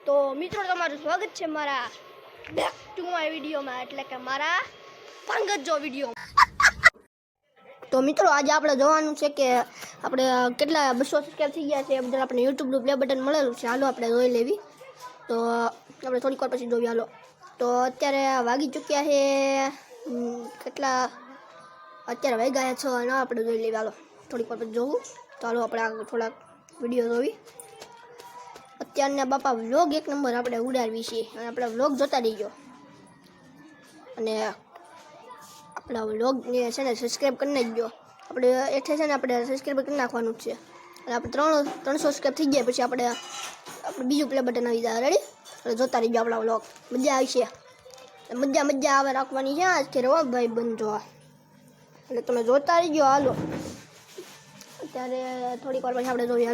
તો મિત્રો તમારું સ્વાગત છે મારા બેક ટુ માય વિડીયોમાં, એટલે કે મારા પાંગત જો વિડીયો. તો મિત્રો આજે આપણે જોવાનું છે કે આપણે કેટલા 200 સબસ્ક્રાઈબ થઈ ગયા છે. એ બદલ આપણે યુટ્યુબનું પ્લે બટન મળેલું છે. હાલો આપણે જોઈ લેવી. તો આપણે થોડીક વાર પછી જોઈએ. હાલો, તો અત્યારે વાગી ચૂક્યા છે કેટલા, અત્યારે વાગ્યા 6 અને આપણે જોઈ લેવી. હાલો થોડીક વાર પછી જોવું. તો હાલો આપણે થોડાક વિડીયો જોવી. અત્યારના બાપા વ્લોગ એક નંબર આપણે ઉડાડવી છે અને આપણે વ્લોગ જોતા રહીજો. અને આપણા વ્લોગને છે ને સબસ્ક્રાઈબ કરી નાખજો. આપણે એઠે છે ને આપણે સબસ્ક્રાઈબ કરી નાખવાનું છે. અને આપણે 300 સબસ્ક્રાઈબ થઈ ગયા પછી આપણે બીજું પ્લે બટન આવી જાય. રેડી? એટલે જોતા રહીજો આપણા વ્લોગ. મજા આવશે. મજા આવે રાખવાની છે આજ કે રવા ભાઈ બનજો. એટલે તમે જોતા રહીજો. હાલો અત્યારે થોડીક વાર પછી આપણે જોઈએ.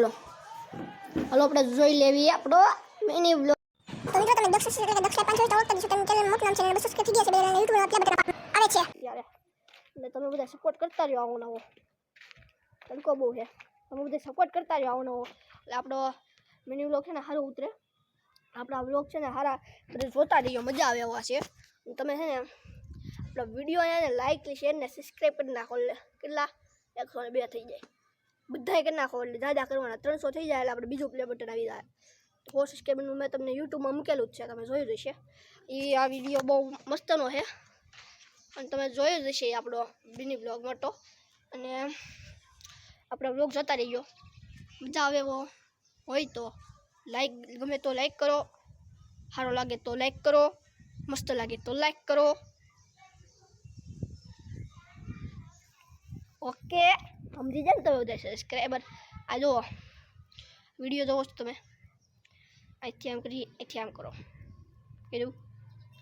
હાલો આપણે જોઈ લેવી આપણો મિની વ્લોગ. તો મિત્રો તમે દક્ષ એટલે કે દક્ષ 500 તો ઓળખતા છો. તમે ચેનલ મોટું નામ છે અને 200 સબસ્ક્રાઇબ થઈ ગયા છે. બે યુટ્યુબ પ્લે બટન આવે છે ત્યારે એટલે તમે બધા સપોર્ટ કરતા રહ્યો. આવો નવો તડકો બહુ છે. તમે બધા સપોર્ટ કરતા રહ્યો આવો નવો. એટલે આપણો મિની વ્લોગ છે ને સારું ઉતરે. આપણા વ્લોગ છે ને સારા બધા જોતા રહીજો. મજા આવે એવા છે. તમે છે ને આપણો વિડીયો ને લાઈક શેર ને સબસ્ક્રાઈબ કરી નાખો. એટલે કેટલા 102 થઈ જાય. બધાએ કરી નાખો. એટલે દાદા કરવાના 300 થઈ જાય એટલે આપણે બીજું પ્લે બટન આવી જાય. 4 સબસ્ક્રાઈબરનું મેં તમને યુટ્યુબમાં મૂકેલું જ છે. તમે જોયું જ હશે. એ આ વિડીયો બહુ મસ્તનો છે અને તમે જોયું જ હશે આપણો મિની વ્લોગ મોટો. અને આપણા વ્લોગ જોતા રહીજો. મજા આવે એવો હોય તો લાઈક, ગમે તો લાઈક કરો. સારો લાગે તો લાઈક કરો. મસ્ત લાગે તો લાઈક કરો. ઓકે, સમજી જાય ને તમે બધા સબસ્ક્રાઈબર. આ જુઓ વિડીયો જોવો છો તમે. અહીંથી આમ કરી, અહીંથી આમ કરો. કીધું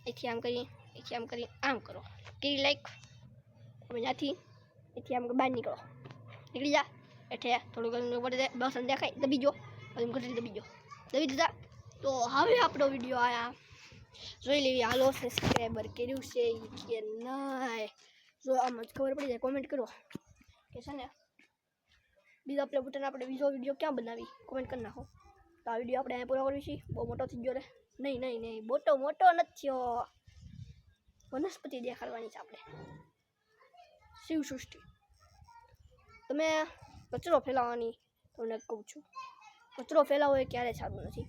અહીંથી આમ કરી, અહીંથી આમ કરી, આમ કરો. કેવી લાઈક તમે ત્યાંથી અહીંથી આમ બહાર નીકળો. નીકળી જા. એટલે થોડું ઘણું પડે બસ દેખાય દબી જો. પછી ઘટી દબી જો. દબી દીધા. તો હવે આપણો વિડીયો આયા જોઈ લેવી. હાલો સબસ્ક્રાઈબર કર્યું છે કે નહીં જો આમ જ ખબર પડી જાય. કોમેન્ટ કરો કે છે ને બીજા પ્લે બટન આપણે બીજો વિડીયો ક્યાં બનાવી. કોમેન્ટ કરી નાખો. તો આ વિડીયો આપણે અહીંયા પૂરો કરવી છે. બહુ મોટો થઈ ગયો રે. નહીં મોટો નથી થયો. વનસ્પતિ દેખાડવાની છે આપણે. શિવ સૃષ્ટિ. તમે કચરો ફેલાવવાની તમને કહું છું. કચરો ફેલાવો એ ક્યારેય સારું નથી.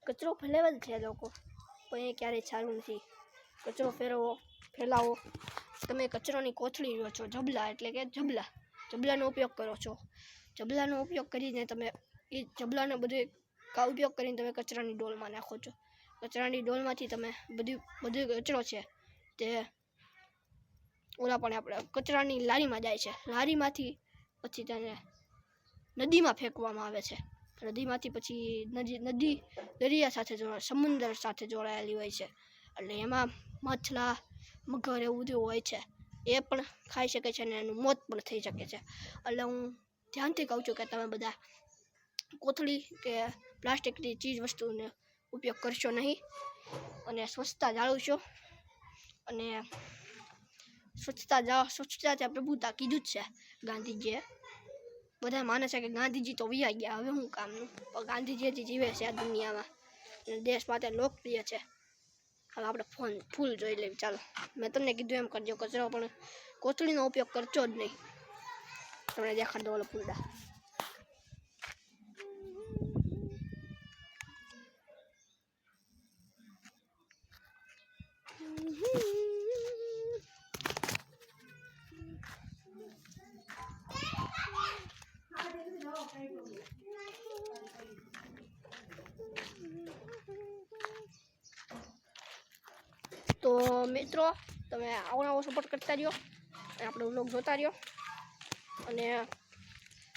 કચરો ફેલાવે જ છે લોકો, પણ એ ક્યારેય સારું નથી. કચરો ફેલાવો. તમે કચરોની કોથળી લો છો. જબલા એટલે કે જબલાનો ઉપયોગ કરો છો. જબલાનો ઉપયોગ કરીને તમે એ જબલાનો બધો ઉપયોગ કરીને તમે કચરાની ડોલમાં નાખો છો. કચરાની ડોલમાંથી તમે બધું કચરો છે તે ઓલા પણ આપણે કચરાની લારીમાં જાય છે. લારીમાંથી પછી તેને નદીમાં ફેંકવામાં આવે છે. નદીમાંથી પછી નદી દરિયા સાથે સમુદ્ર સાથે જોડાયેલી હોય છે. એટલે એમાં માછલા, મગર એવું બધું હોય છે. એ પણ ખાઈ શકે છે અને એનું મોત પણ થઈ શકે છે. એટલે હું ધ્યાનથી કહું છું કે તમે બધા કોથળી કે પ્લાસ્ટિકની ચીજ વસ્તુનો ઉપયોગ કરશો નહીં. અને સ્વચ્છતા જાળવશો. અને સ્વચ્છતા છે પ્રભુતા કીધું જ છે ગાંધીજીએ. બધા માને છે કે ગાંધીજી તો વયા ગયા, હવે શું કામનું. પણ ગાંધીજી હજી જીવે છે આ દુનિયામાં અને દેશ માટે લોકપ્રિય છે. હવે આપણે ફૂલ જોઈ લેવી. ચાલો મેં તમને કીધું એમ કરજો. કચરો પણ કોથળીનો ઉપયોગ કરજો જ નહીં. તમને દેખાડ દો ઓલો ફૂલડા. તો મિત્રો તમે આવો સપોર્ટ કરતા રહ્યો અને આપણો વ્લોગ જોતા રહ્યો. અને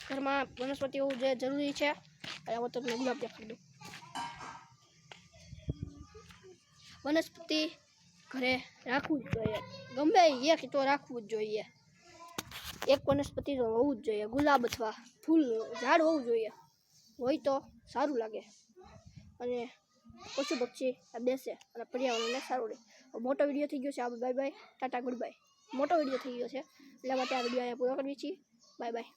ઘરમાં વનસ્પતિ હોવું જે જરૂરી છે. હવે તમને ગુલાબ દેખાડી દઉં. વનસ્પતિ ઘરે રાખવું જ જોઈએ. ગમે એક તો રાખવું જ જોઈએ. એક વનસ્પતિ તો હોવું જ જોઈએ. ગુલાબ અથવા ફૂલ ઝાડ હોવું જોઈએ. હોય તો સારું લાગે અને પશુ પક્ષી બેસે અને પર્યાવરણને સારું રહે. મોટો વિડીયો થઈ ગયો છે. Bye bye, Tata, good bye. મોટો વિડીયો થઈ ગયો છે એટલે માટે આ વિડીયો અહીંયા પૂરો કરવી છીએ. Bye bye.